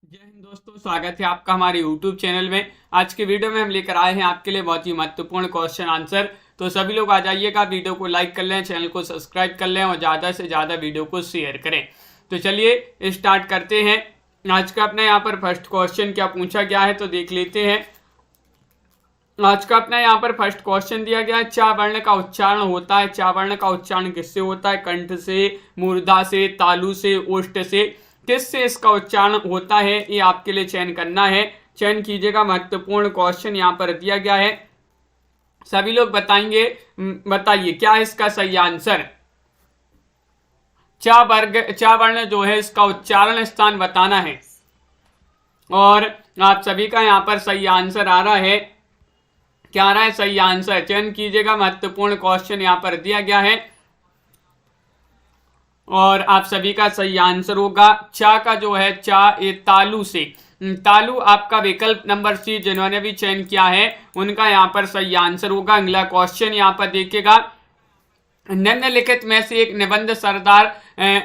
जय हिंद दोस्तों, स्वागत है आपका हमारे YouTube चैनल में। आज के वीडियो में हम लेकर आए हैं आपके लिए बहुत ही महत्वपूर्ण क्वेश्चन आंसर। तो सभी लोग आ जाइएगा, वीडियो को लाइक कर लें, चैनल को सब्सक्राइब कर लें और ज़्यादा से ज़्यादा वीडियो को शेयर करें। तो चलिए स्टार्ट करते हैं। आज का अपना यहाँ पर फर्स्ट क्वेश्चन क्या पूछा गया है तो देख लेते हैं। आज का अपना यहाँ पर फर्स्ट क्वेश्चन दिया गया है, चा वर्ण का उच्चारण होता है। चा वर्ण का उच्चारण किससे होता है? कंठ से, मूर्धा से, तालु से, ओष्ठ से, किससे इसका उच्चारण होता है? ये आपके लिए चयन करना है। चयन कीजिएगा, महत्वपूर्ण क्वेश्चन यहाँ पर दिया गया है। सभी लोग बताएंगे, बताइए क्या है इसका सही आंसर। चा वर्ण जो है इसका उच्चारण स्थान बताना है और आप सभी का यहाँ पर सही आंसर आ रहा है। क्या आ रहा है? सही आंसर। चयन कीजिएगा, महत्वपूर्ण क्वेश्चन यहाँ पर दिया गया है और आप सभी का सही आंसर होगा चा का जो है चा ये तालु से। तालु आपका विकल्प नंबर सी, जिन्होंने भी चयन किया है उनका यहाँ पर सही आंसर होगा। अगला क्वेश्चन यहाँ पर देखिएगा, निम्नलिखित में से एक निबंध सरदार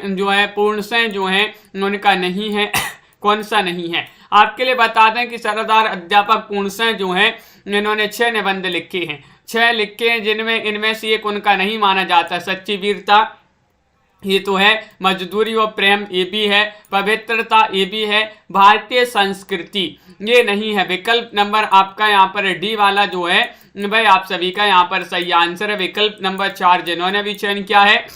जो है पूर्णशः जो है उनका नहीं है। कौन सा नहीं है? आपके लिए बता दें कि सरदार अध्यापक पूर्णशः जो है इन्होंने 6 निबंध लिखे हैं। 6 लिखे हैं, जिनमें इनमें से एक उनका नहीं माना जाता। सच्ची वीरता ये तो है, मजदूरी और प्रेम ये भी है, पवित्रता ये भी है, भारतीय संस्कृति ये नहीं है। विकल्प नंबर आपका यहाँ पर डी वाला जो है भाई आप सभी का यहाँ पर सही आंसर है। विकल्प नंबर 4, जिन्होंने भी चयन किया है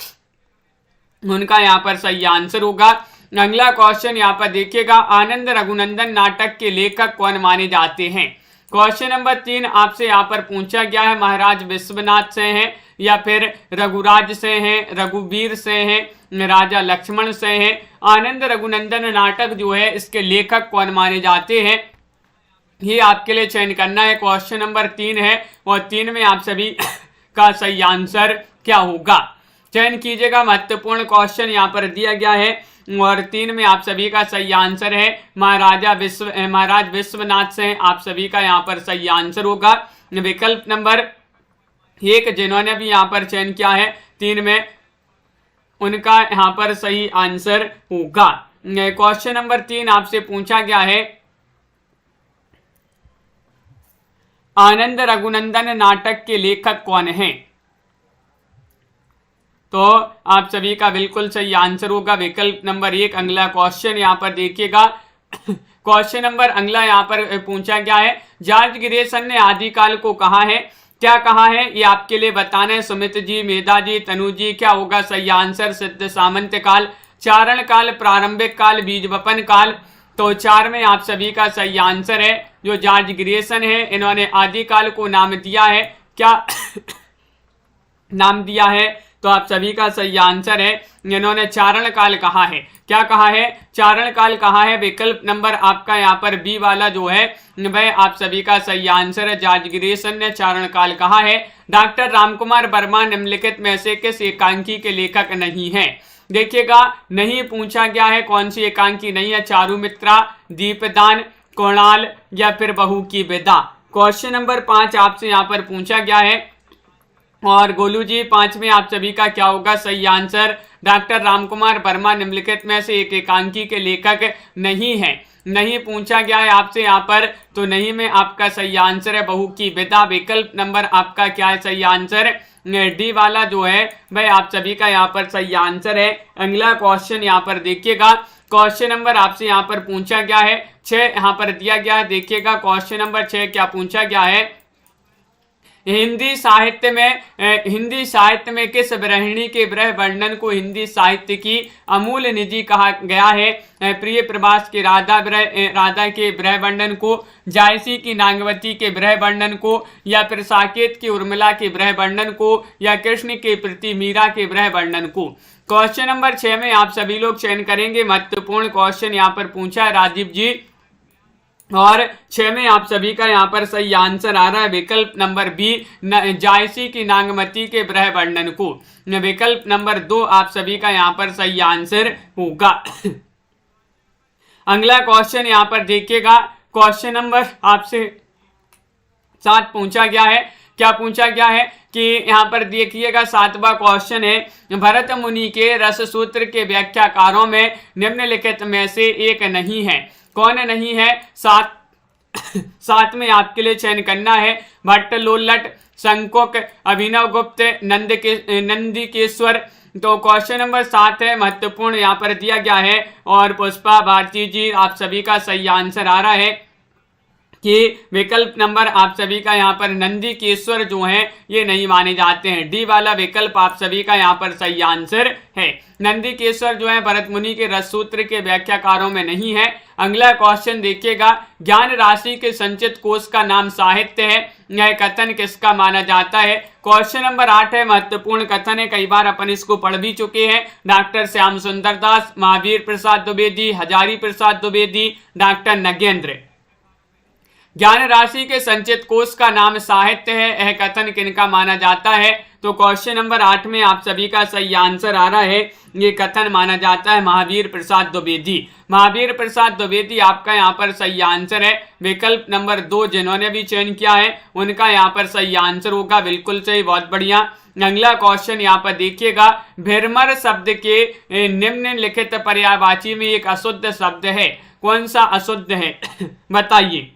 उनका यहाँ पर सही आंसर होगा। अगला क्वेश्चन यहाँ पर देखिएगा, आनंद रघुनंदन नाटक के लेखक कौन माने जाते हैं? क्वेश्चन नंबर 3 आपसे यहाँ पर पूछा गया है, महाराज विश्वनाथ से हैं या फिर रघुराज से हैं, रघुवीर से हैं, राजा लक्ष्मण से हैं। आनंद रघुनंदन नाटक जो है इसके लेखक कौन माने जाते हैं, ये आपके लिए चयन करना है। क्वेश्चन नंबर 3 है और 3 में आप सभी का सही आंसर क्या होगा? चयन कीजिएगा, महत्वपूर्ण क्वेश्चन यहाँ पर दिया गया है और 3 में आप सभी का सही आंसर है महाराज विश्वनाथ से आप सभी का यहाँ पर सही आंसर होगा। विकल्प नंबर 1, जिन्होंने भी यहाँ पर चयन किया है 3 में उनका यहाँ पर सही आंसर होगा। क्वेश्चन नंबर 3 आपसे पूछा गया है, आनंद रघुनंदन नाटक के लेखक कौन हैं? तो आप सभी का बिल्कुल सही आंसर होगा विकल्प नंबर 1। अगला क्वेश्चन यहाँ पर देखिएगा, क्वेश्चन नंबर अगला यहाँ पर पूछा गया है, जॉर्ज ग्रेसन ने आदिकाल को कहा है। क्या कहा है ये आपके लिए बताना है। सुमित जी, मेधा जी, तनु जी, क्या होगा सही आंसर? सिद्ध सामंत काल, चारण काल, प्रारंभिक काल, बीज वपन काल। तो 4 में आप सभी का सही आंसर है। जो जॉर्ज ग्रेसन है इन्होंने आदिकाल को नाम दिया है। क्या नाम दिया है? तो आप सभी का सही आंसर है, इन्होंने चारण काल कहा है। क्या कहा है? चारण काल कहा है। विकल्प नंबर आपका यहाँ पर बी वाला जो है वह आप सभी का सही आंसर है। जॉर्ज ग्रेसन ने चारण काल कहा है। डॉक्टर रामकुमार वर्मा निम्नलिखित में से किस एकांकी के लेखक नहीं है? देखिएगा, नहीं पूछा गया है कौन सी एकांकी नहीं है। चारुमित्रा, दीपदान, कोणाल या फिर बहू की विदा। क्वेश्चन नंबर 5 आपसे यहाँ पर पूछा गया है और गोलू जी 5 में आप सभी का क्या होगा सही आंसर? डॉक्टर रामकुमार वर्मा निम्नलिखित में से एक एकांकी के लेखक नहीं है। नहीं पूछा गया है आपसे यहाँ पर, तो नहीं में आपका सही आंसर है बहू की विदा। विकल्प नंबर आपका क्या है सही आंसर? डी वाला जो है भाई आप सभी का यहाँ पर सही आंसर है। अगला क्वेश्चन यहाँ पर देखिएगा, क्वेश्चन नंबर आपसे यहाँ पर पूछा गया है 6 यहाँ पर दिया गया है। देखिएगा क्वेश्चन नंबर 6 क्या पूछा गया है, हिंदी साहित्य में किस गृहिणी के गृह वर्णन को हिंदी साहित्य की अमूल्य निधि कहा गया है? प्रिय प्रभास के राधा के गृह वर्णन को, जायसी की नागवती के गृह वर्णन को, या फिर साकेत की उर्मिला के गृह वर्णन को, या कृष्ण के प्रति मीरा के गृह वर्णन को। क्वेश्चन नंबर 6 में आप सभी लोग चयन करेंगे। महत्वपूर्ण क्वेश्चन यहाँ पर पूछा है राजीव जी और 6 में आप सभी का यहाँ पर सही आंसर आ रहा है विकल्प नंबर बी, जायसी की नागमती के गृह वर्णन को। विकल्प नंबर 2 आप सभी का यहाँ पर सही आंसर होगा। अगला क्वेश्चन यहाँ पर देखिएगा, क्वेश्चन नंबर आपसे 7 पूछा गया है। क्या पूछा गया है कि यहाँ पर देखिएगा 7वां क्वेश्चन है, भरत मुनि के रस सूत्र के व्याख्याकारों में निम्नलिखित में से एक नहीं है। कौन नहीं है? सात में आपके लिए चयन करना है भट्ट, लोल्लट, शंकुक, अभिनव गुप्त, नंदिकेश्वर। तो क्वेश्चन नंबर 7 है, महत्वपूर्ण यहाँ पर दिया गया है। और पुष्पा भारती जी, आप सभी का सही आंसर आ रहा है कि विकल्प नंबर आप सभी का यहाँ पर नंदिकेश्वर जो है ये नहीं माने जाते हैं। डी वाला विकल्प आप सभी का यहाँ पर सही आंसर है। नंदिकेश्वर जो है भरत मुनि के रससूत्र के व्याख्याकारों में नहीं है। अगला क्वेश्चन देखिएगा, ज्ञान राशि के संचित कोष का नाम साहित्य है, यह कथन किसका माना जाता है? क्वेश्चन नंबर 8 है, महत्वपूर्ण कथन है, कई बार अपन इसको पढ़ भी चुके हैं। डॉक्टर श्याम सुंदर दास, महावीर प्रसाद द्विवेदी, हजारी प्रसाद द्विवेदी, डॉक्टर नगेंद्र। ज्ञान राशि के संचित कोष का नाम साहित्य है, यह कथन किनका माना जाता है? तो क्वेश्चन नंबर 8 में आप सभी का सही आंसर आ रहा है, ये कथन माना जाता है महावीर प्रसाद द्विवेदी। महावीर प्रसाद द्विवेदी आपका यहाँ पर सही आंसर है। विकल्प नंबर 2 जिन्होंने भी चयन किया है उनका यहाँ पर सही आंसर होगा, बिल्कुल सही, बहुत बढ़िया। अगला क्वेश्चन यहाँ पर देखिएगा, भीरमर शब्द के निम्नलिखित पर्यायवाची में एक अशुद्ध शब्द है, कौन सा अशुद्ध है? बताइए।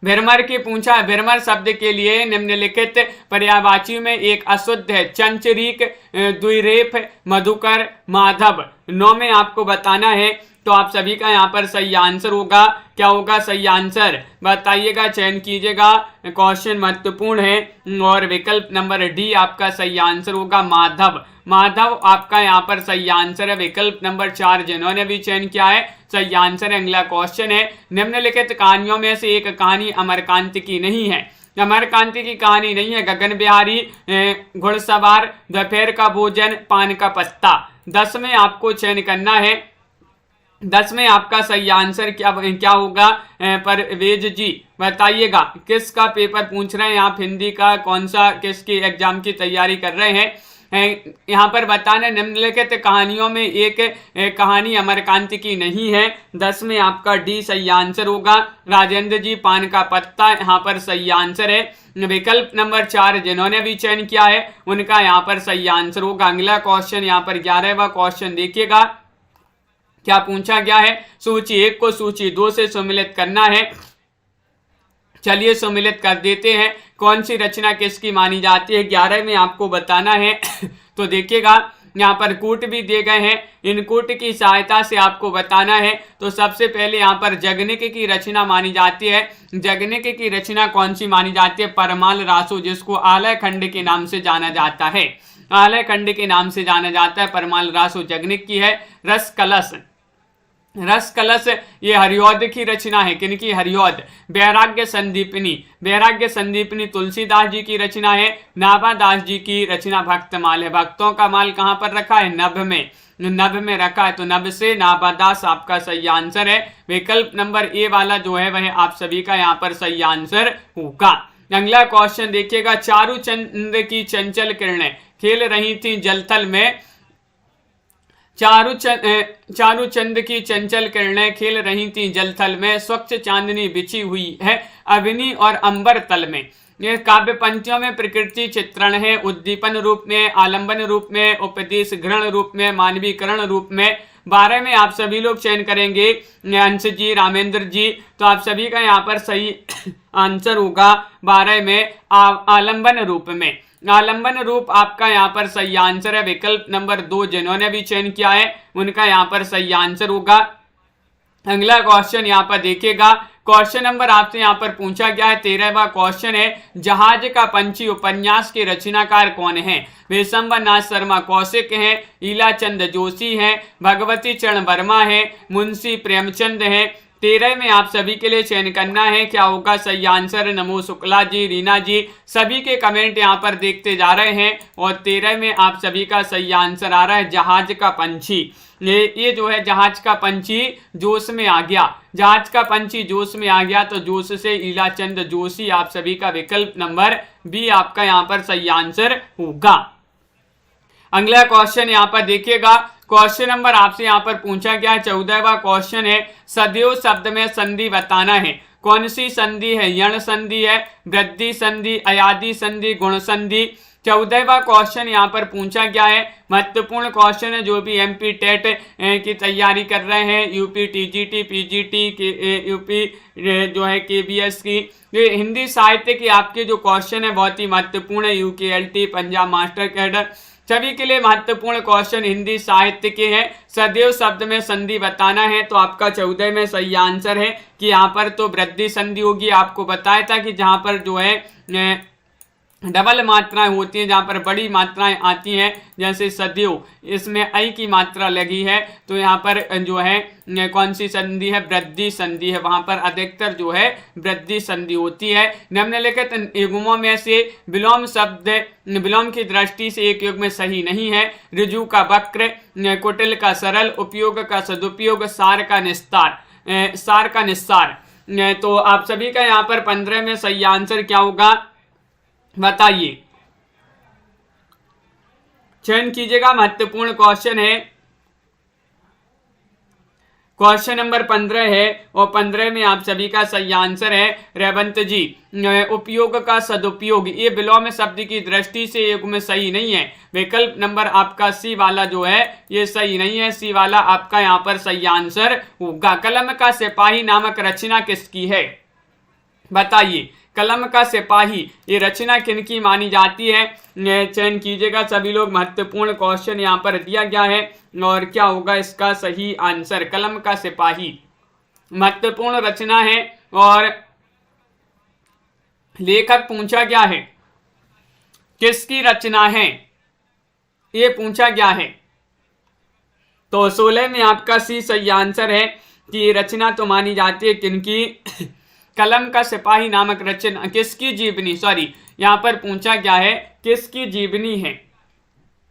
भीरमर की पूछा, भीरमर शब्द के लिए निम्नलिखित पर्यायवाची में एक अशुद्ध है, चंचरीक, द्विरेफ, मधुकर, माधव। 9 में आपको बताना है, तो आप सभी का यहाँ पर सही आंसर होगा, क्या होगा सही आंसर? बताइएगा, चयन कीजिएगा, क्वेश्चन महत्वपूर्ण है। और विकल्प नंबर डी आपका सही आंसर होगा, माधव। माधव आपका यहाँ पर सही आंसर है। विकल्प नंबर 4 जिन्होंने भी चयन किया है सही आंसर है। अगला क्वेश्चन है, निम्नलिखित कहानियों में से एक कहानी अमरकांत की नहीं है। अमरकांत की कहानी नहीं है, गगन बिहारी, घुड़सवार, दोपहर का भोजन, पान का पत्ता। 10 में आपको चयन करना है। 10 में आपका सही आंसर क्या होगा? परवेज जी बताइएगा, किसका पेपर पूछ रहे हैं आप? हिंदी का कौन सा, किसकी एग्जाम की तैयारी कर रहे हैं? यहाँ पर बताना, निम्नलिखित कहानियों में एक कहानी अमरकांत की नहीं है। 10 में आपका डी सही आंसर होगा। राजेंद्र जी, पान का पत्ता यहाँ पर सही आंसर है। विकल्प नंबर 4 जिन्होंने भी चयन किया है उनका यहाँ पर सही आंसर होगा। अगला क्वेश्चन यहाँ पर 11वां क्वेश्चन देखिएगा, क्या पूछा गया है? सूची 1 को सूची 2 से सम्मिलित करना है। चलिए सम्मिलित कर देते हैं। कौन सी रचना किसकी मानी जाती है? 11 में आपको बताना है। तो देखिएगा, यहाँ पर कूट भी दिए गए हैं, इन कूट की सहायता से आपको बताना है। तो सबसे पहले यहाँ पर जगनिक की रचना मानी जाती है। जगनिक की रचना कौन सी मानी जाती है? परमाल रासो, जिसको आलय खंड के नाम से जाना जाता है। आलय खंड के नाम से जाना जाता है, परमाल रासो जगनिक की है। रस कलश, रस कलश ये हरिऔध की रचना है। किनकी? हरिऔध। वैराग्य संदीपनी, वैराग्य संदीपनी तुलसीदास जी की रचना है। नाभादास जी की रचना भक्तमाल है। भक्तों का माल कहाँ पर रखा है? नभ में, नभ में रखा है। तो नभ से नाभादास आपका सही आंसर है। विकल्प नंबर ए वाला जो है वह आप सभी का यहाँ पर सही आंसर होगा। अगला क्वेश्चन देखिएगा, चारूचंद की चंचल किरणें खेल रही थी जलथल में। चारूचंद की चंचल किरणें खेल रही थी जलथल में, स्वच्छ चांदनी बिछी हुई है अग्नि और अंबर तल में। ये काव्य पंक्तियों में प्रकृति चित्रण है, उद्दीपन रूप में, आलंबन रूप में, उपदेश ग्रहण रूप में, मानवीकरण रूप में। 12 में आप सभी लोग चयन करेंगे, अंश जी, रामेंद्र जी, तो आप सभी का यहाँ पर सही आंसर होगा 12 में आलंबन रूप में। आलंबन रूप आपका यहाँ पर सही आंसर है। विकल्प नंबर 2 जिन्होंने भी चयन किया है उनका यहाँ पर सही आंसर होगा। अगला क्वेश्चन यहाँ पर देखिएगा, क्वेश्चन नंबर आपसे यहाँ पर पूछा गया है 13वां क्वेश्चन है, जहाज का पंछी उपन्यास के रचनाकार कौन है? विशंबर नाथ शर्मा कौशिक हैं, ईलाचंद जोशी हैं, भगवती चरण वर्मा है, मुंशी प्रेमचंद है। 13 में आप सभी के लिए चयन करना है, क्या होगा सही आंसर? नमो शुक्ला जी, रीना जी, सभी के कमेंट यहाँ पर देखते जा रहे हैं। और 13 में आप सभी का सही आंसर आ रहा है जहाज का पंछी। ये जो है जहाज का पंछी जोश में आ गया, जहाज का पंछी जोश में आ गया, तो जोश से ईलाचंद जोशी आप सभी का विकल्प नंबर बी आपका यहाँ पर सही आंसर होगा। अगला क्वेश्चन यहाँ पर देखिएगा, क्वेश्चन नंबर आपसे यहाँ पर पूछा गया है 14वां क्वेश्चन है, सदैव शब्द में संधि बताना है। कौन सी संधि है? यण संधि है, वृद्धि संधि, अयादि संधि, गुण संधि। 14वां क्वेश्चन यहाँ पर पूछा गया है, महत्वपूर्ण क्वेश्चन है। जो भी एमपी टेट की तैयारी कर रहे हैं, यूपी टीजीटी, पीजीटी के यूपी जो है केबीएस की, ये हिंदी साहित्य के आपके जो क्वेश्चन है बहुत ही महत्वपूर्ण है। यूकेएलटी, पंजाब मास्टर कैडर, सभी के लिए महत्वपूर्ण क्वेश्चन हिंदी साहित्य के हैं। सदैव शब्द में संधि बताना है, तो आपका 14 में सही आंसर है कि यहाँ पर तो वृद्धि संधि होगी। आपको बताया था कि जहाँ पर जो है डबल मात्राएं होती हैं, जहाँ पर बड़ी मात्राएं आती हैं, जैसे सदैव, इसमें ऐ की मात्रा लगी है, तो यहाँ पर जो है कौन सी संधि है, वृद्धि संधि है, वहाँ पर अधिकतर जो है वृद्धि संधि होती है। निम्नलिखित युग्मों में से विलोम शब्द विलोम की दृष्टि से एक युग्म में सही नहीं है। ऋजु का वक्र, कुटिल का सरल, उपयोग का सदुपयोग, सार का निस्सार। तो आप सभी का यहाँ पर 15 में सही आंसर क्या होगा बताइए, चयन कीजिएगा। महत्वपूर्ण क्वेश्चन है, क्वेश्चन नंबर 15 है और 15 में आप सभी का सही आंसर है रेवंत जी, उपयोग का सदुपयोग। ये विलोम शब्द की दृष्टि से एक में सही नहीं है। विकल्प नंबर आपका सी वाला जो है ये सही नहीं है, सी वाला आपका यहाँ पर सही आंसर होगा। कलम का सिपाही नामक रचना किसकी है बताइए। कलम का सिपाही ये रचना किनकी मानी जाती है, चयन कीजिएगा सभी लोग। महत्वपूर्ण क्वेश्चन यहाँ पर दिया गया है और क्या होगा इसका सही आंसर। कलम का सिपाही महत्वपूर्ण रचना है और लेखक पूछा गया है किसकी रचना है, ये पूछा गया है। तो 16 में आपका सी सही आंसर है कि रचना तो मानी जाती है किनकी, कलम का सिपाही नामक रचना किसकी जीवनी, सॉरी यहाँ पर पूछा गया है किसकी जीवनी है,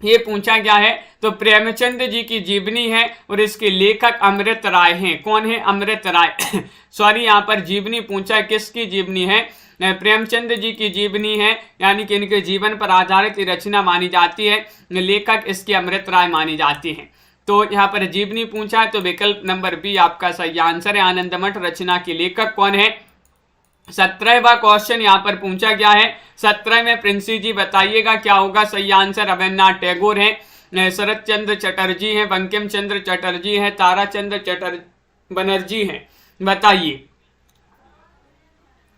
ये पूछा गया है। तो प्रेमचंद जी की जीवनी है और इसके लेखक अमृत राय हैं। कौन है, अमृत राय सॉरी यहाँ पर जीवनी पूछा है, किसकी जीवनी है, प्रेमचंद जी की जीवनी है, यानी कि इनके जीवन पर आधारित रचना मानी जाती है। लेखक इसके अमृत राय मानी जाती है। तो यहाँ पर जीवनी पूछा है, तो विकल्प नंबर बी आपका सही आंसर है। आनंद मठ रचना के लेखक कौन है। 17वां क्वेश्चन यहाँ पर पूछा गया है। 17 में प्रिंसी जी बताइएगा क्या होगा सही आंसर। रविन्द्रनाथ टैगोर है, शरत चंद्र चटर्जी है, बंकिम चंद्र चटर्जी है, ताराचंद्र बनर्जी है, बताइए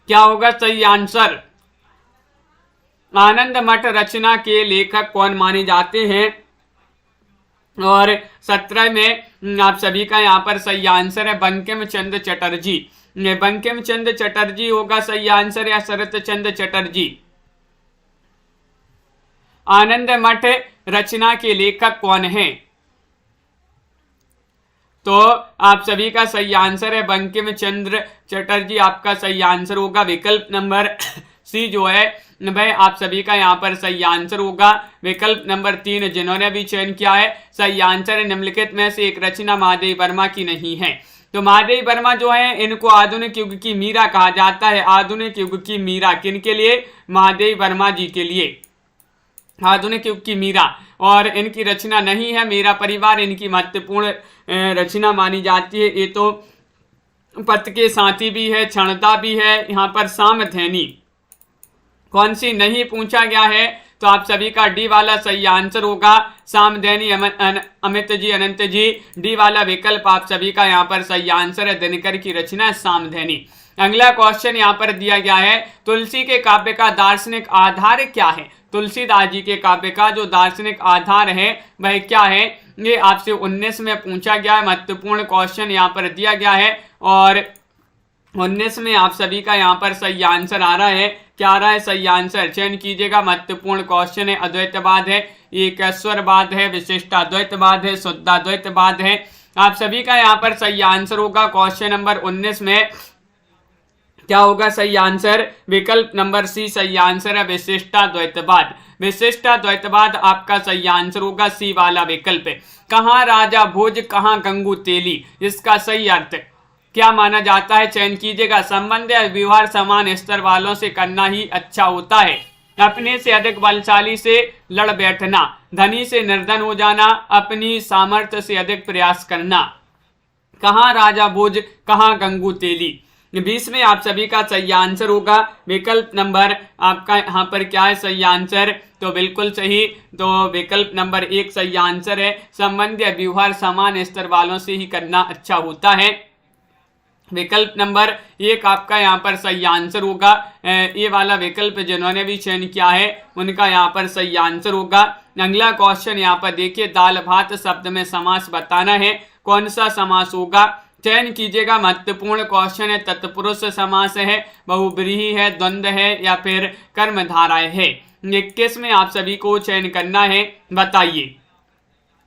क्या होगा सही आंसर। आनंद मठ रचना के लेखक कौन माने जाते हैं, और 17 में आप सभी का यहाँ पर सही आंसर है बंकिम चंद्र चटर्जी। बंकिम चंद्र चटर्जी होगा सही आंसर या शरत चंद्र चटर्जी। आनंद मठ रचना के लेखक कौन है, तो आप सभी का सही आंसर है बंकिम चंद्र चटर्जी, आपका सही आंसर होगा। विकल्प नंबर सी जो है भाई आप सभी का यहाँ पर सही आंसर होगा। विकल्प नंबर 3 जिन्होंने भी चयन किया है सही आंसर है। निम्नलिखित में से एक रचना महादेव वर्मा की नहीं है। तो महादेव वर्मा जो है इनको आधुनिक युग की मीरा कहा जाता है। आधुनिक युग की मीरा किनके लिए, महादेव वर्मा जी के लिए आधुनिक युग की मीरा, और इनकी रचना नहीं है मेरा परिवार, इनकी महत्वपूर्ण रचना मानी जाती है। ये तो पथ के साथी भी है, क्षणता भी है, यहाँ पर सामधैनी कौन सी नहीं पूछा गया है, तो आप सभी का डी वाला सही आंसर होगा। सामधैनी अमित जी, अनंत जी, डी वाला विकल्प आप सभी का यहाँ पर सही आंसर है। दिनकर की रचना सामधैनी। अगला क्वेश्चन यहाँ पर दिया गया है, तुलसी के काव्य का दार्शनिक आधार क्या है। तुलसीदास जी के काव्य का जो दार्शनिक आधार है वह क्या है, ये आपसे 19 में पूछा गया है। महत्वपूर्ण क्वेश्चन यहाँ पर दिया गया है और 19 में आप सभी का यहाँ पर सही आंसर आ रहा है। क्या आ रहा है सही आंसर, चयन कीजिएगा। महत्वपूर्ण क्वेश्चन है। अद्वैतवाद है, एकेश्वरवाद है, विशिष्टाद्वैतवाद है, शुद्धाद्वैतवाद है। आप सभी का यहाँ पर सही आंसर होगा। क्वेश्चन नंबर 19 में क्या होगा सही आंसर, विकल्प नंबर सी सही आंसर है विशिष्टाद्वैतवाद। विशिष्टाद्वैतवाद आपका सही आंसर होगा, सी वाला विकल्प है। कहाँ राजा भोज कहाँ गंगू तेली, इसका सही अर्थ क्या माना जाता है, चयन कीजिएगा। संबंध या व्यवहार समान स्तर वालों से करना ही अच्छा होता है। अपने से अधिक बलशाली से लड़ बैठना, धनी से निर्धन हो जाना, अपनी सामर्थ्य से अधिक प्रयास करना। कहाँ राजा भोज कहाँ गंगू तेली, 20 में आप सभी का सही आंसर होगा विकल्प नंबर आपका यहाँ पर क्या है सही आंसर, तो बिल्कुल सही, तो विकल्प नंबर 1 सही आंसर है। संबंध या व्यवहार समान स्तर वालों से ही करना अच्छा होता है। विकल्प नंबर 1 आपका यहाँ पर सही आंसर होगा। ये वाला विकल्प जिन्होंने भी चयन किया है उनका यहाँ पर सही आंसर होगा। अगला क्वेश्चन यहाँ पर देखिए, दाल भात शब्द में समास बताना है, कौन सा समास होगा, चयन कीजिएगा। महत्वपूर्ण क्वेश्चन है, तत्पुरुष समास है, बहुब्रीहि है, द्वंद्व है या फिर कर्मधारय है। 21 में आप सभी को चयन करना है, बताइए।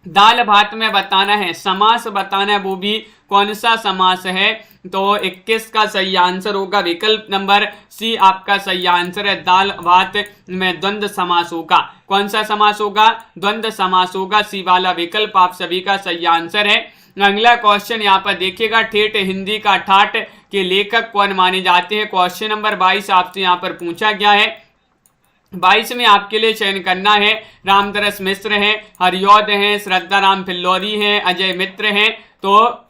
दाल भात में बताना है, समास बताना है, वो भी कौन सा समास है, तो 21 का सही आंसर होगा विकल्प नंबर सी आपका सही आंसर है। दाल भात में द्वंद्व समास होगा। कौन सा समास होगा, द्वंद्व समास होगा। सी वाला विकल्प आप सभी का सही आंसर है। अगला क्वेश्चन यहाँ पर देखिएगा, ठेठ हिंदी का ठाठ के लेखक कौन माने जाते हैं। क्वेश्चन नंबर 22 आपसे यहाँ पर पूछा गया है। 22 में आपके लिए चयन करना है, रामदरस मिश्र हैं, हरिऔध हैं, श्रद्धा राम फिल्लौरी हैं, अजय मित्र हैं। तो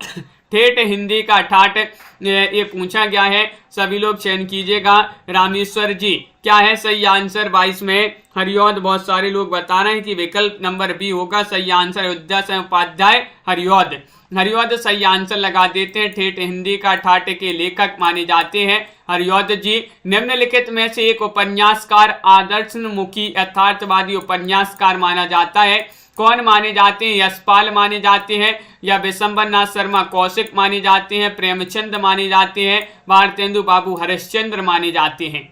ठेठ हिंदी का ठाठ ये पूछा गया है, सभी लोग चयन कीजिएगा। रामेश्वर जी क्या है सही आंसर 22 में, हरिऔध बहुत सारे लोग बता रहे हैं कि विकल्प नंबर बी होगा सही आंसर। अयोध्या से उपाध्याय हरिऔध, हरिऔध सही आंसर लगा देते हैं। ठेठ हिंदी का ठाठ के लेखक माने जाते हैं हरिऔध जी। निम्नलिखित में से एक उपन्यासकार आदर्शमुखी यथार्थवादी उपन्यासकार माना जाता है, कौन माने जाते हैं। यशपाल माने जाते हैं या विशंबर नाथ शर्मा कौशिक माने जाते हैं, प्रेमचंद माने जाते हैं, भारतेंदु बाबू हरिश्चंद्र माने जाते हैं।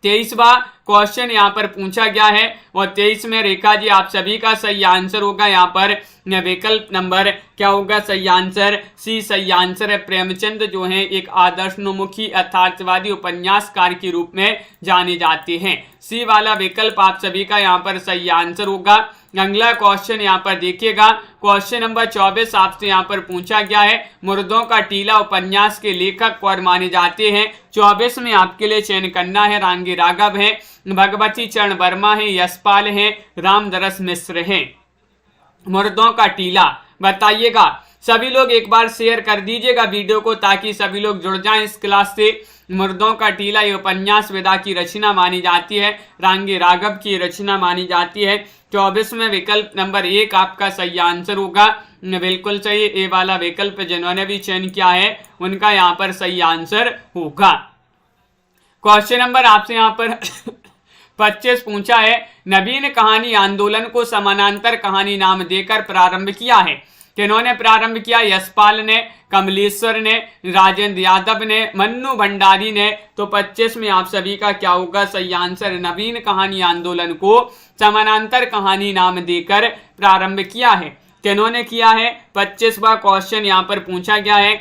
23वां क्वेश्चन यहाँ पर पूछा गया है और 23 में रेखा जी आप सभी का सही आंसर होगा। यहाँ पर विकल्प नंबर क्या होगा सही आंसर, सी सही आंसर है। प्रेमचंद जो हैं एक आदर्शोन्मुखी यथार्थवादी उपन्यासकार के रूप में जाने जाते हैं। सी वाला विकल्प आप सभी का यहाँ पर सही आंसर होगा। अगला क्वेश्चन यहाँ पर देखिएगा, क्वेश्चन नंबर 24 आपसे यहाँ पर पूछा गया है, मुर्दों का टीला उपन्यास के लेखक कौन माने जाते हैं। 24 में आपके लिए चयन करना है, रांगी राघव है, भगवती चरण वर्मा है, यशपाल है, रामदरस मिश्र हैं। मुर्दों का टीला बताइएगा। सभी लोग एक बार शेयर कर दीजिएगा वीडियो को ताकि सभी लोग जुड़ जाएं इस क्लास से। मुर्दों का टीला ये उपन्यास विदा की रचना मानी जाती है, रांगी राघव की रचना मानी जाती है। 24 में विकल्प नंबर 1 आपका सही आंसर होगा, बिल्कुल सही। ए वाला विकल्प जिन्होंने भी चयन किया है उनका यहाँ पर सही आंसर होगा। क्वेश्चन नंबर आपसे यहाँ पर 25 पूछा है, नवीन कहानी आंदोलन को समानांतर कहानी नाम देकर प्रारंभ किया है, किन्होंने प्रारंभ किया। यशपाल ने, कमलेश्वर ने, राजेंद्र यादव ने, मन्नू भंडारी ने। तो 25 में आप सभी का क्या होगा सही आंसर, नवीन कहानी आंदोलन को समानांतर कहानी नाम देकर प्रारंभ किया है, किन्होंने किया है। 25वां क्वेश्चन यहाँ पर पूछा गया है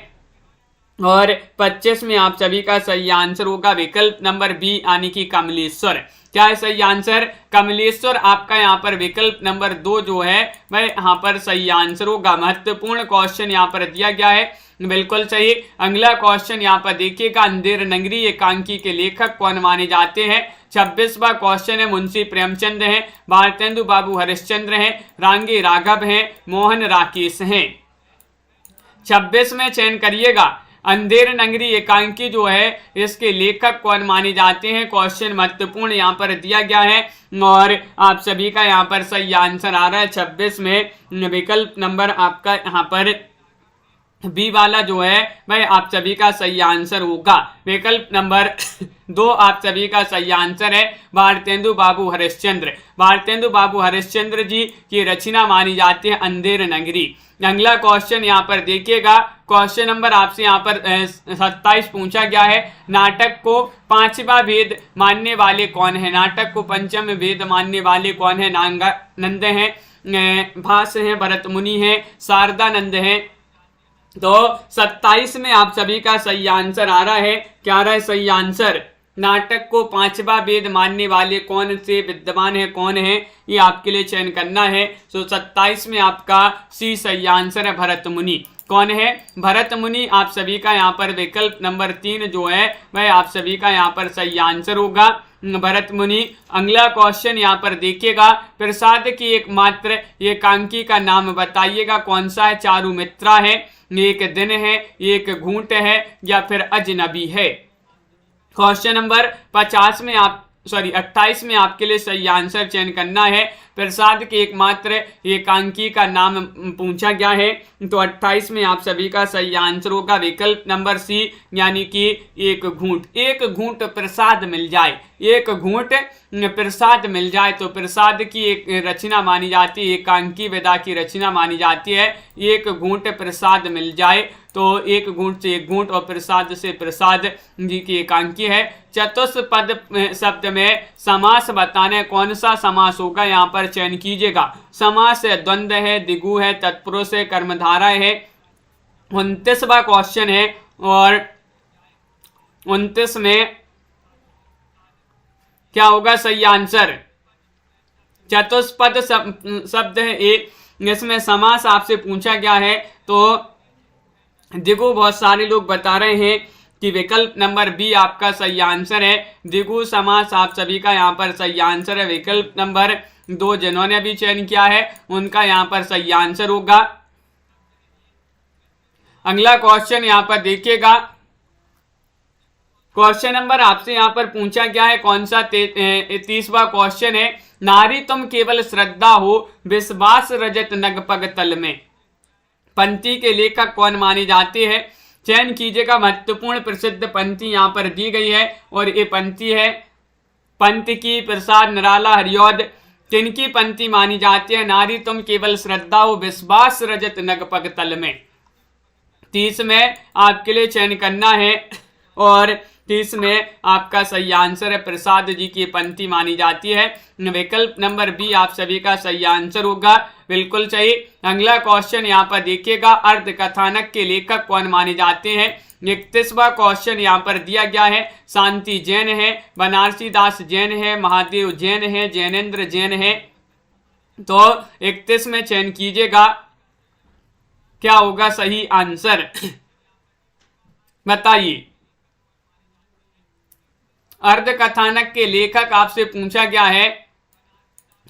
और 25 में आप सभी का सही आंसर होगा विकल्प नंबर बी यानी कि कमलेश्वर। क्या है सही आंसर, कमलेश्वर आपका यहाँ पर विकल्प नंबर 2 जो है वह यहाँ पर सही आंसर होगा। महत्वपूर्ण क्वेश्चन यहाँ पर दिया गया है, बिल्कुल सही। अगला क्वेश्चन यहाँ पर देखिएगा, अंधेर नगरी एकांकी के लेखक कौन माने जाते हैं। 26वां क्वेश्चन है, मुंशी प्रेमचंद हैं, भारतेंदु बाबू हरिश्चंद्र हैं, रांगी राघव हैं, मोहन राकेश हैं। 26 में चयन करिएगा, अंधेर नगरी एकांकी जो है इसके लेखक कौन माने जाते हैं। क्वेश्चन महत्वपूर्ण यहाँ पर दिया गया है और आप सभी का यहाँ पर सही आंसर आ रहा है 26 में विकल्प नंबर आपका यहाँ पर बी वाला जो है वह आप सभी का सही आंसर होगा। विकल्प नंबर 2 आप सभी का सही आंसर है, भारतेंदु बाबू हरिश्चंद्र। भारतेंदु बाबू हरिश्चंद्र जी की रचना मानी जाती है अंधेर नगरी। अगला क्वेश्चन यहाँ पर देखिएगा, क्वेश्चन नंबर आपसे यहाँ पर 27 पूछा गया है, नाटक को 5वां वेद मानने वाले कौन है। नाटक को 5वां वेद मानने वाले कौन है। नागानंद हैं, भास हैं, भरत मुनि हैं, शारदानंद हैं। तो 27 में आप सभी का सही आंसर आ रहा है, क्या आ रहा है सही आंसर, नाटक को 5वां वेद मानने वाले कौन से विद्वान है, कौन है, ये आपके लिए चयन करना है। तो 27 में आपका सी सही आंसर है, भरत मुनि। कौन है, भरत मुनि। आप सभी का यहाँ पर विकल्प नंबर 3 जो है वह आप सभी का यहाँ पर सही आंसर होगा, भरत मुनि। अगला क्वेश्चन यहाँ पर देखिएगा, प्रसाद की एकमात्र एकांकी का नाम बताइएगा, कौन सा है। चारुमित्रा है, एक दिन है, एक घूंट है या फिर अजनबी है। क्वेश्चन नंबर 28 में आपके लिए सही आंसर चयन करना है। प्रसाद के एकमात्र एकांकी का नाम पूछा गया है, तो 28 में आप सभी का सही आंसर होगा विकल्प नंबर सी, यानी कि एक घूंट। एक घूंट प्रसाद मिल जाए, एक घूंट प्रसाद मिल जाए तो प्रसाद की एक रचना मानी जाती है, एकांकी विधा की रचना मानी जाती है। एक घूंट प्रसाद मिल जाए तो एक घूंट से एक घूंट और प्रसाद से प्रसाद जी की एकांकी है। चतुष्पद शब्द में समास बताने कौन सा समास होगा, यहाँ पर चयन कीजिएगा। समास है, द्वंद्व है, दिगु है, तत्पुरुष है, कर्मधारा है। 29वां क्वेश्चन है और 29 में क्या होगा सही आंसर? चतुष्पद शब्द है एक, इसमें समास आपसे पूछा गया है। तो दिगु बहुत सारे लोग बता रहे हैं कि विकल्प नंबर बी आपका सही आंसर है। दिगु समास आप सभी का यहाँ पर सही आंसर है। विकल्प नंबर 2 जिन्होंने अभी चयन किया है उनका यहाँ पर सही आंसर होगा। अगला क्वेश्चन यहाँ पर देखिएगा। क्वेश्चन नंबर आपसे यहाँ पर पूछा गया है कौन सा? 30वां क्वेश्चन है। नारी तुम केवल श्रद्धा हो, विश्वास रजत नगपग तल में। पंक्ति के लेखक कौन माने जाते हैं? चयन कीजिएगा। महत्वपूर्ण प्रसिद्ध पंक्ति यहाँ पर दी गई है और ये पंक्ति है पंत की प्रसाद निराला हरिऔध। किनकी पंक्ति मानी जाती है? नारी तुम केवल श्रद्धा हो, विश्वास रजत नगपग तल में। 30 में आपके लिए चयन करना है और 30 में आपका सही आंसर है प्रसाद जी की पंक्ति मानी जाती है। विकल्प नंबर बी आप सभी का सही आंसर होगा, बिल्कुल सही। अगला क्वेश्चन यहाँ पर देखिएगा। अर्ध कथानक के लेखक कौन माने जाते हैं? 31वां क्वेश्चन यहाँ पर दिया गया है। शांति जैन है, बनारसी दास जैन है, महादेव जैन है, जैनेन्द्र जैन है। तो 31 में चयन कीजिएगा, क्या होगा सही आंसर बताइए। अर्ध कथानक के लेखक आपसे पूछा गया है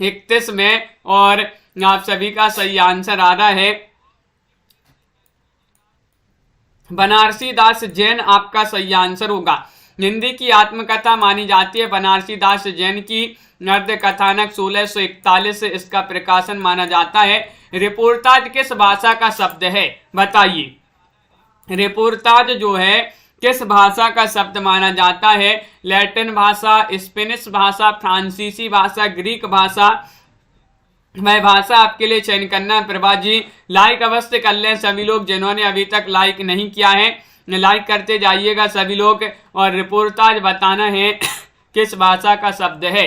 31 में और आप सभी का सही आंसर आ रहा है बनारसी दास जैन आपका सही आंसर होगा। हिंदी की आत्मकथा मानी जाती है बनारसी दास जैन की। अर्ध कथानक 1641 से इसका प्रकाशन माना जाता है। रिपोर्टाज किस भाषा का शब्द है बताइए। रिपोर्टाज जो है किस भाषा का शब्द माना जाता है? लैटिन भाषा, स्पेनिश भाषा, फ्रांसीसी भाषा, ग्रीक भाषा। मैं भाषा आपके लिए चयन करना है। प्रभा जी लाइक अवश्य कर लें सभी लोग, जिन्होंने अभी तक लाइक नहीं किया है लाइक करते जाइएगा सभी लोग। और रिपोर्टाज बताना है किस भाषा का शब्द है।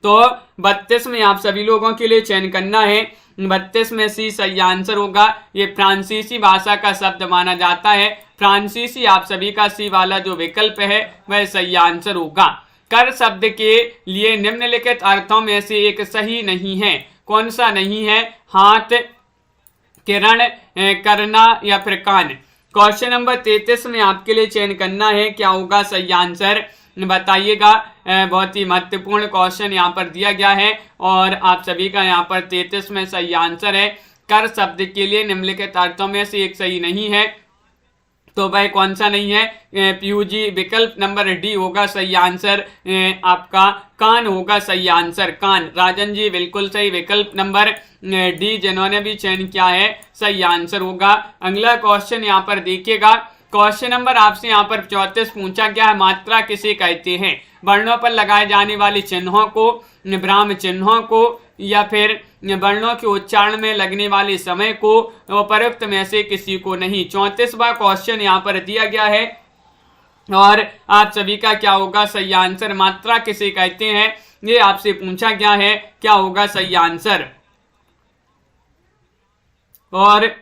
तो 32 में आप सभी लोगों के लिए चयन करना है। 32 में सी सही आंसर होगा। ये फ्रांसीसी भाषा का शब्द माना जाता है। फ्रांसीसी आप सभी का सी वाला जो विकल्प है वह सही आंसर होगा। कर शब्द के लिए निम्नलिखित अर्थों में से एक सही नहीं है। कौन सा नहीं है? हाथ, किरण, करना या फिर कान। क्वेश्चन नंबर 33 में आपके लिए चयन करना है, क्या होगा सही आंसर बताइएगा। बहुत ही महत्वपूर्ण क्वेश्चन यहाँ पर दिया गया है और आप सभी का यहाँ पर 33 में सही आंसर है। कर शब्द के लिए निम्नलिखित अर्थों में से एक सही नहीं है, तो भाई कौन सा नहीं है? पीयूजी विकल्प नंबर डी होगा सही आंसर। आपका कान होगा सही आंसर, कान। राजन जी बिल्कुल सही, विकल्प नंबर डी जिन्होंने भी चयन किया है सही आंसर होगा। अगला क्वेश्चन यहाँ पर देखिएगा। क्वेश्चन नंबर आपसे यहाँ पर 34 पूछा गया है। मात्रा किसे कहते हैं? वर्णों पर लगाए जाने वाले चिन्हों को, विराम चिन्हों को या फिर वर्णों के उच्चारण में लगने वाले समय को, उपरोक्त में से किसी को नहीं। 34वां क्वेश्चन यहाँ पर दिया गया है और आप सभी का क्या होगा सही आंसर। मात्रा किसे कहते हैं ये आपसे पूछा गया है, क्या होगा सही आंसर। और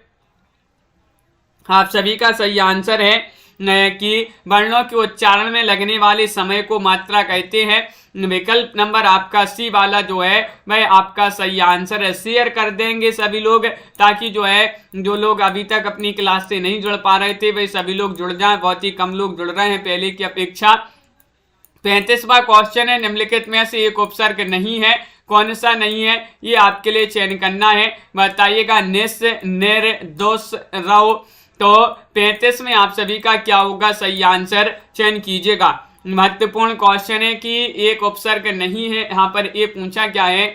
आप सभी का सही आंसर है कि वर्णों के उच्चारण में लगने वाले समय को मात्रा कहते हैं। विकल्प नंबर आपका सी वाला जो है वह आपका सही आंसर है। शेयर कर देंगे सभी लोग ताकि जो है जो लोग अभी तक अपनी क्लास से नहीं जुड़ पा रहे थे वे सभी लोग जुड़ जाएं। बहुत ही कम लोग जुड़ रहे हैं पहले की अपेक्षा। 35वां क्वेश्चन है, निम्नलिखित में से एक उपसर्ग नहीं है, कौन सा नहीं है, ये आपके लिए चयन करना है, बताइएगा। निस, निर, दोस, रव। तो 35 में आप सभी का क्या होगा सही आंसर, चयन कीजिएगा। महत्वपूर्ण क्वेश्चन है कि एक उपसर्ग नहीं है, यहाँ पर ये पूछा क्या है,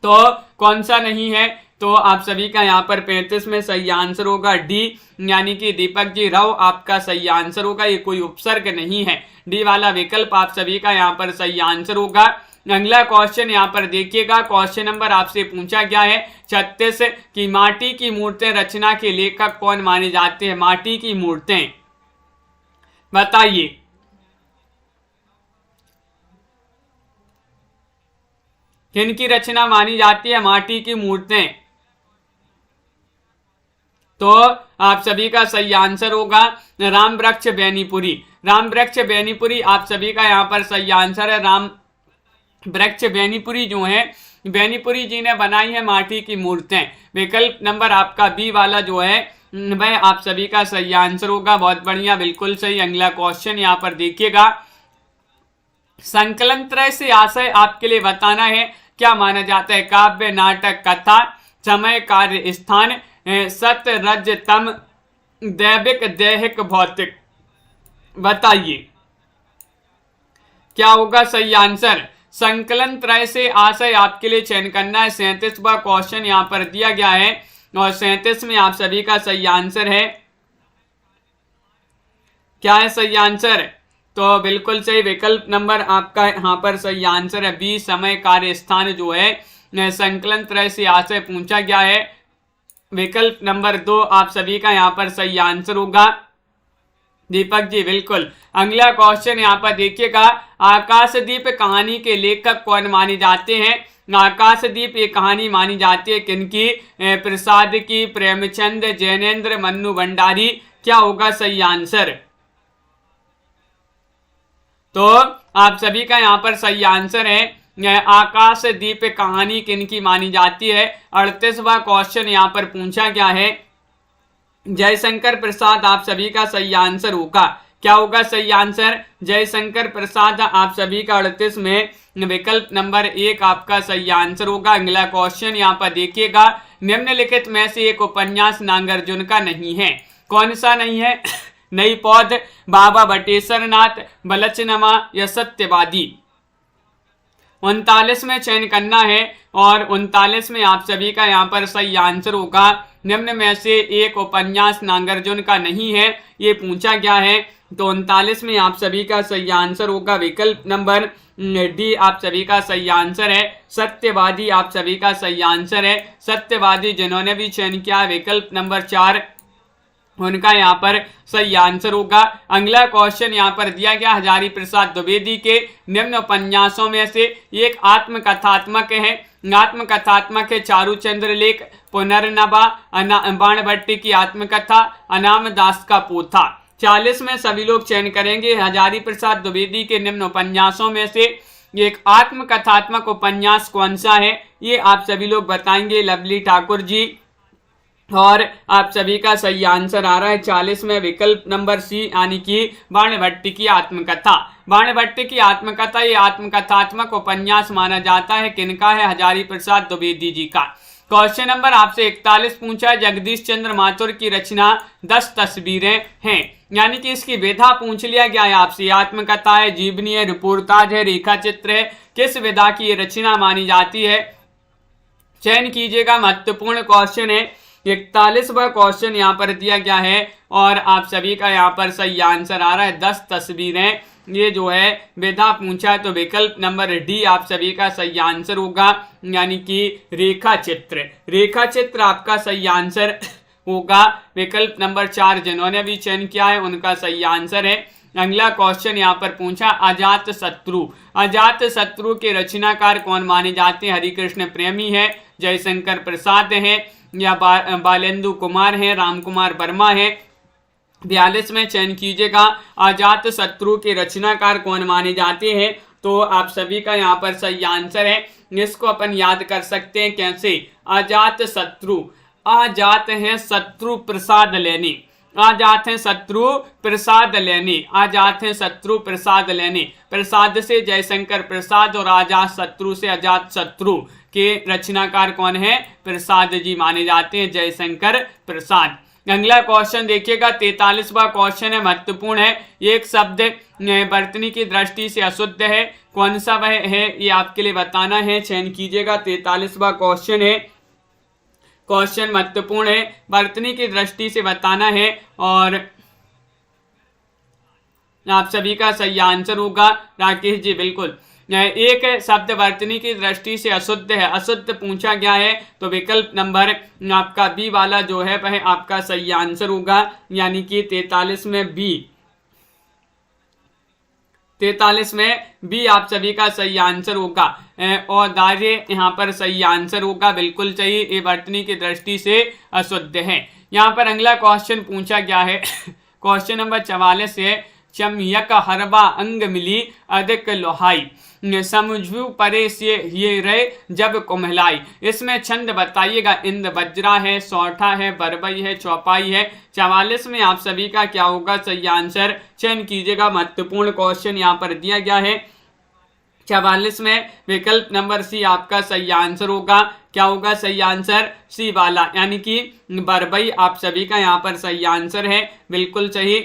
तो कौन सा नहीं है, तो आप सभी का यहाँ पर 35 में सही आंसर होगा डी, यानी कि दीपक जी राव आपका सही आंसर होगा, ये कोई उपसर्ग नहीं है, डी वाला विकल्प आप सभी का यहाँ पर सही आंसर होगा। अगला क्वेश्चन यहाँ पर देखिएगा, क्वेश्चन नंबर आपसे पूछा गया है 36 की माटी की मूर्तें रचना के लेखक कौन माने जाते हैं, माटी की मूर्तें बताइए। किनकी रचना मानी जाती है माटी की मूर्तें, तो आप सभी का सही आंसर होगा राम वृक्ष बेनीपुरी। राम वृक्ष बेनीपुरी आप सभी का यहाँ पर सही आंसर है। राम वृक्ष बेनीपुरी जो है, बेनीपुरी जी ने बनाई है माटी की मूर्तें। विकल्प नंबर आपका बी वाला जो है वह आप सभी का सही आंसर होगा। बहुत बढ़िया, बिल्कुल सही। अगला क्वेश्चन यहाँ पर देखिएगा, संकलन त्रय से आशय आपके लिए बताना है, क्या माना जाता है, काव्य, नाटक, कथा, समय, कार्य, स्थान, सत्य, रज, तम, दैविक, दैहिक, भौतिक, बताइए क्या होगा सही आंसर। संकलन त्रय से आशय आपके लिए चयन करना है। 37वां क्वेश्चन यहाँ पर दिया गया है और 37 में आप सभी का सही आंसर है, क्या है सही आंसर, तो बिल्कुल सही विकल्प नंबर आपका यहाँ पर सही आंसर है बी, समय, कार्य, स्थान जो है संकलन त्रय से आशय पूछा गया है। विकल्प नंबर 2 आप सभी का यहाँ पर सही आंसर होगा दीपक जी, बिल्कुल। अगला क्वेश्चन यहाँ पर देखिएगा, आकाशदीप कहानी के लेखक कौन माने जाते हैं। आकाशदीप ये कहानी मानी जाती है किनकी, प्रसाद की, प्रेमचंद, जैनेन्द्र, मन्नू भंडारी, क्या होगा सही आंसर, तो आप सभी का यहाँ पर सही आंसर है आकाशदीप कहानी किनकी मानी जाती है। 38वां क्वेश्चन यहाँ पर पूछा गया है, जयशंकर प्रसाद आप सभी का सही आंसर होगा, क्या होगा सही आंसर, जयशंकर प्रसाद आप सभी का 38 में विकल्प नंबर 1 आपका सही आंसर होगा। अगला क्वेश्चन यहाँ पर देखिएगा, निम्नलिखित में से एक उपन्यास नागार्जुन का नहीं है, कौन सा नहीं है, नई पौध, बाबा बटेश्वर नाथ, बलचनमा या सत्यवादी। 39 में चयन करना है और 39 में आप सभी का यहाँ पर सही आंसर होगा, निम्न में से एक उपन्यास नागार्जुन का नहीं है, ये पूछा गया है। तो 39 में आप सभी का सही आंसर होगा विकल्प नंबर डी, आप सभी का सही आंसर है सत्यवादी, आप सभी का सही आंसर है सत्यवादी। जिन्होंने भी चयन किया विकल्प नंबर 4 उनका यहाँ पर सही आंसर होगा। अगला क्वेश्चन यहाँ पर दिया गया, हजारी प्रसाद द्विवेदी के निम्न उपन्यासों में से एक आत्मकथात्मक है। आत्मकथात्मक है चारूचंद्र लेख, पुनर्नवा, बाणभट्टी की आत्मकथा, अनाम दास का पोथा। 40 में सभी लोग चयन करेंगे हजारी प्रसाद द्विवेदी के निम्न उपन्यासों में से एक आत्मकथात्मक उपन्यास कौन सा है, ये आप सभी लोग बताएंगे लवली ठाकुर जी, और आप सभी का सही आंसर आ रहा है 40 में विकल्प नंबर सी, यानी कि बाणभट्टी की आत्मकथा। बाणभट्टी की आत्मकथा ये आत्मकथात्मक उपन्यास माना जाता है, किनका है, हजारी प्रसाद द्विवेदी जी का। क्वेश्चन नंबर आपसे 41 पूछा है, जगदीश चंद्र माथुर की रचना 10 तस्वीरें हैं, यानी कि इसकी विधा पूछ लिया गया है आपसे, आत्मकथा है, जीवनी है, रिपोर्टाज है, रेखा चित्र है, किस विधा की ये रचना मानी जाती है, चयन कीजिएगा। महत्वपूर्ण क्वेश्चन है, 41वां क्वेश्चन यहाँ पर दिया गया है और आप सभी का यहाँ पर सही आंसर आ रहा है 10 तस्वीरें, ये जो है विधा पूछा है, तो विकल्प नंबर डी आप सभी का सही आंसर होगा, यानी कि रेखा चित्र। रेखा चित्र आपका सही आंसर होगा विकल्प नंबर 4, जिन्होंने भी चयन किया है उनका सही आंसर है। अगला क्वेश्चन यहाँ पर पूछा, अजात शत्रु, अजात शत्रु के रचनाकार कौन माने जाते हैं, हरिकृष्ण प्रेमी है, जयशंकर प्रसाद है, या बालेंदु कुमार है, राम कुमार वर्मा है। 42 में चयन कीजिएगा, अजात शत्रु के रचनाकार कौन माने जाते हैं, तो आप सभी का यहाँ पर सही आंसर है। इसको अपन याद कर सकते हैं कैसे, अजात शत्रु, अजात है शत्रु प्रसाद लेनी, आ जाते हैं शत्रु प्रसाद लेने, आ जाते हैं शत्रु प्रसाद लेने। प्रसाद से जयशंकर प्रसाद और आजाद शत्रु से अजात शत्रु के रचनाकार कौन है? प्रसाद जी माने जाते हैं, जयशंकर प्रसाद। अगला क्वेश्चन देखिएगा, 43वां क्वेश्चन है, महत्वपूर्ण है। एक शब्द वर्तनी की दृष्टि से अशुद्ध है, कौन सा वह है ये आपके लिए बताना है, चयन कीजिएगा। 43वां क्वेश्चन है, क्वेश्चन महत्वपूर्ण है, वर्तनी की दृष्टि से बताना है और आप सभी का सही आंसर होगा। राकेश जी बिल्कुल, एक शब्द वर्तनी की दृष्टि से अशुद्ध है, अशुद्ध पूछा गया है तो विकल्प नंबर आपका बी वाला जो है वह आपका सही आंसर होगा, यानी कि 43 में बी, 43 में बी आप सभी का सही आंसर होगा। और दार्य यहाँ पर सही आंसर होगा, बिल्कुल सही, ये वर्तनी की दृष्टि से अशुद्ध है। यहाँ पर अगला क्वेश्चन पूछा गया है, क्वेश्चन नंबर 44 है, चमयक हरबा अंग मिली अधिक लोहाई, समझू परे से ये रे जब कुम्हलाई। इसमें छंद बताइएगा, इंद बज्रा है, सौठा है, बरबई है, चौपाई है। 44 में आप सभी का क्या होगा सही आंसर, चयन कीजिएगा। महत्वपूर्ण क्वेश्चन यहाँ पर दिया गया है। 44 में विकल्प नंबर सी आपका सही आंसर होगा। क्या होगा सही आंसर? सी वाला, यानी कि बरबई आप सभी का यहाँ पर सही आंसर है, बिल्कुल सही।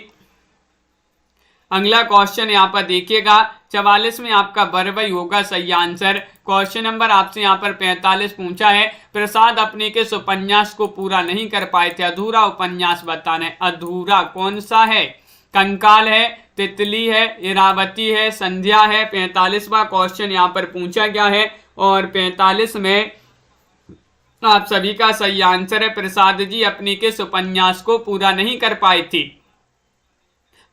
अगला क्वेश्चन यहाँ पर देखिएगा, 44 में आपका बरबई होगा सही आंसर। क्वेश्चन नंबर आपसे यहाँ पर 45 पूछा है, प्रसाद अपने के उपन्यास को पूरा नहीं कर पाए थे, अधूरा उपन्यास बताना है। अधूरा कौन सा है? कंकाल है, तितली है, इरावती है, संध्या है। 45वां क्वेश्चन यहाँ पर पूछा गया है और 45 में आप सभी का सही आंसर है, प्रसाद जी अपने के उपन्यास को पूरा नहीं कर पाए थे।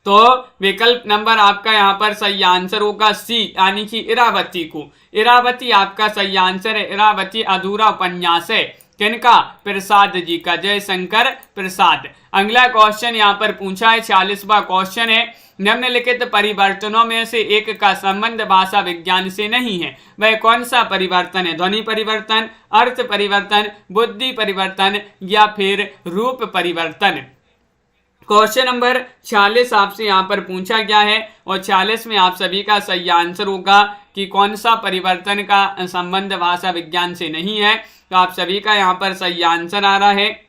तो विकल्प नंबर आपका यहाँ पर सही आंसर होगा सी, यानी कि इरावती को। इरावती आपका सही आंसर है, इरावती अधूरा उपन्यास है, किनका? प्रसाद जी का, जयशंकर प्रसाद। अगला क्वेश्चन यहाँ पर पूछा है, 46वां क्वेश्चन है, निम्नलिखित परिवर्तनों में से एक का संबंध भाषा विज्ञान से नहीं है, वह कौन सा परिवर्तन है? ध्वनि परिवर्तन, अर्थ परिवर्तन, बुद्धि परिवर्तन या फिर रूप परिवर्तन। क्वेश्चन नंबर 46 आपसे यहाँ पर पूछा गया है और 46 में आप सभी का सही आंसर होगा कि कौन सा परिवर्तन का संबंध भाषा विज्ञान से नहीं है। तो आप सभी का यहाँ पर सही आंसर आ रहा है,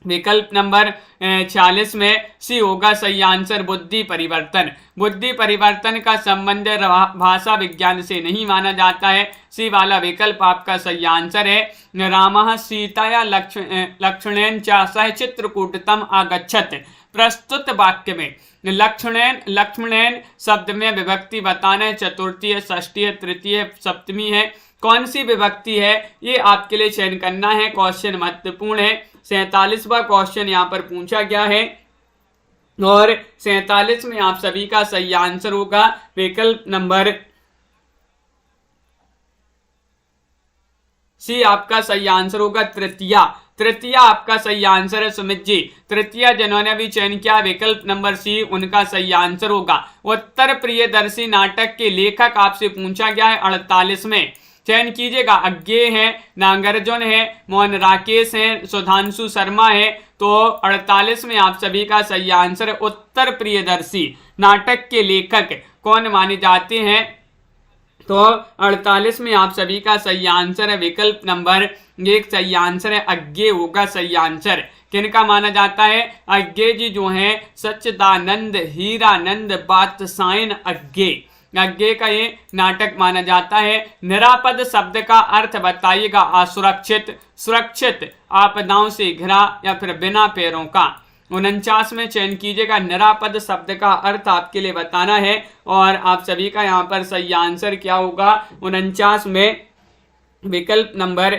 विकल्प नंबर 46 में सी होगा सही आंसर, बुद्धि परिवर्तन। बुद्धि परिवर्तन का संबंध भाषा विज्ञान से नहीं माना जाता है, सी वाला विकल्प आपका सही आंसर है। रामः सीताया लक्ष्मणेन च सह चित्रकूटतम आगच्छत। प्रस्तुत वाक्य में लक्ष्मणेन शब्द में विभक्ति बताना है, चतुर्थी है, षष्ठी है, तृतीय, सप्तमी है, कौन सी विभक्ति है ये आपके लिए चयन करना है। क्वेश्चन महत्वपूर्ण है। 47वां क्वेश्चन यहाँ पर पूछा गया है और 47 में आप सभी का सही आंसर होगा, विकल्प नंबर सी आपका सही आंसर होगा, तृतीया। तृतीया आपका सही आंसर है सुमित जी। तृतीया जिन्होंने भी चयन किया, विकल्प नंबर सी उनका सही आंसर होगा। उत्तर प्रियदर्शी नाटक के लेखक आपसे पूछा गया है 48 में, चयन कीजिएगा। अज्ञेय है, नागार्जुन है, मोहन राकेश है, सुधांशु शर्मा है। तो 48 में आप सभी का सही आंसर है, उत्तर प्रियदर्शी नाटक के लेखक कौन माने जाते हैं? तो 48 में आप सभी का सही आंसर है, विकल्प नंबर 1 सही आंसर है, अज्ञेय होगा सही आंसर। किनका माना जाता है? अज्ञेय जी जो है सच्चिदानंद हीरानंद बादशायन अज्ञेय, अज्ञेय का ये नाटक माना जाता है। निरापद शब्द का अर्थ बताइएगा। असुरक्षित, सुरक्षित, आपदाओं से घिरा या फिर बिना पैरों का। 49 में चयन कीजिएगा। निरापद शब्द का अर्थ आपके लिए बताना है और आप सभी का यहाँ पर सही आंसर क्या होगा? 49 में विकल्प नंबर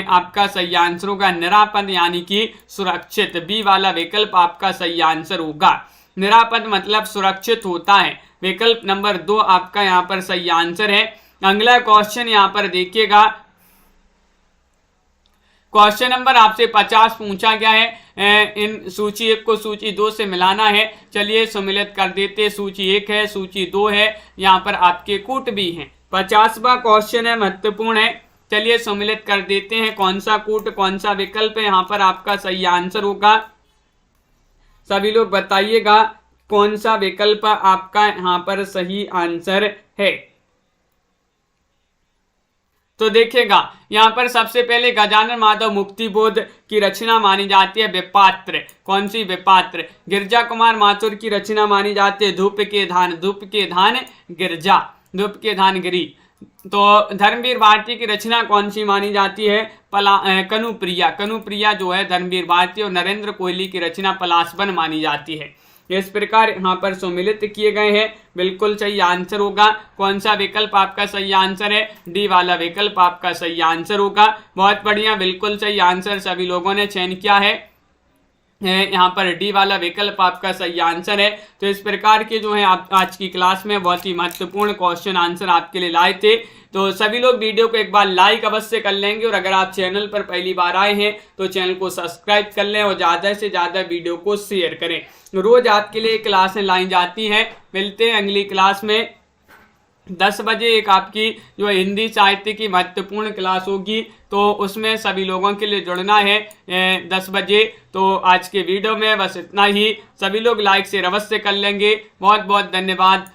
आपका सही आंसर होगा निरापद, यानी कि सुरक्षित। बी वाला विकल्प आपका सही आंसर होगा। निरापद मतलब सुरक्षित होता है, विकल्प नंबर 2 आपका यहाँ पर सही आंसर है। अगला क्वेश्चन यहाँ पर देखिएगा, क्वेश्चन नंबर आपसे 50 पूछा गया है। इन सूची 1 को सूची 2 से मिलाना है। चलिए सम्मिलित कर देते। सूची 1 है, सूची 2 है, यहाँ पर आपके कूट भी हैं। 50वां क्वेश्चन है, महत्वपूर्ण है। चलिए सम्मिलित कर देते हैं, कौन सा कूट कौन सा विकल्प है यहाँ पर आपका सही आंसर होगा। सभी लोग बताइएगा कौन सा विकल्प आपका यहाँ पर सही आंसर है। तो देखिएगा यहाँ पर सबसे पहले गजानन माधव मुक्तिबोध की रचना मानी जाती है विपात्र। कौन सी? विपात्र। गिरजा कुमार माथुर की रचना मानी जाती है धूप के धान। धूप के धान गिरजा, धूप के धान गिरी। तो धर्मवीर भारती की रचना कौन सी मानी जाती है? कनुप्रिया। कनुप्रिया जो है धर्मवीर भारती और नरेंद्र कोहली की रचना पलाशवन मानी जाती है। इस प्रकार यहाँ पर सम्मिलित किए गए हैं। बिल्कुल सही आंसर होगा। कौन सा विकल्प आपका सही आंसर है? डी वाला विकल्प आपका सही आंसर होगा। बहुत बढ़िया, बिल्कुल सही आंसर सभी लोगों ने चयन किया है। यहाँ पर डी वाला विकल्प आपका सही आंसर है। तो इस प्रकार के जो है आप आज की क्लास में बहुत ही महत्वपूर्ण क्वेश्चन आंसर आपके लिए लाए थे। तो सभी लोग वीडियो को एक बार लाइक अवश्य कर लेंगे और अगर आप चैनल पर पहली बार आए हैं तो चैनल को सब्सक्राइब कर लें और ज़्यादा से ज़्यादा वीडियो को शेयर करें। रोज आपके लिए क्लासें लाई जाती हैं। मिलते हैं अगली क्लास में 10 बजे। एक आपकी जो हिंदी साहित्य की महत्वपूर्ण क्लास होगी तो उसमें सभी लोगों के लिए जुड़ना है 10 बजे। तो आज के वीडियो में बस इतना ही। सभी लोग लाइक शेयर अवश्य कर लेंगे। बहुत बहुत धन्यवाद।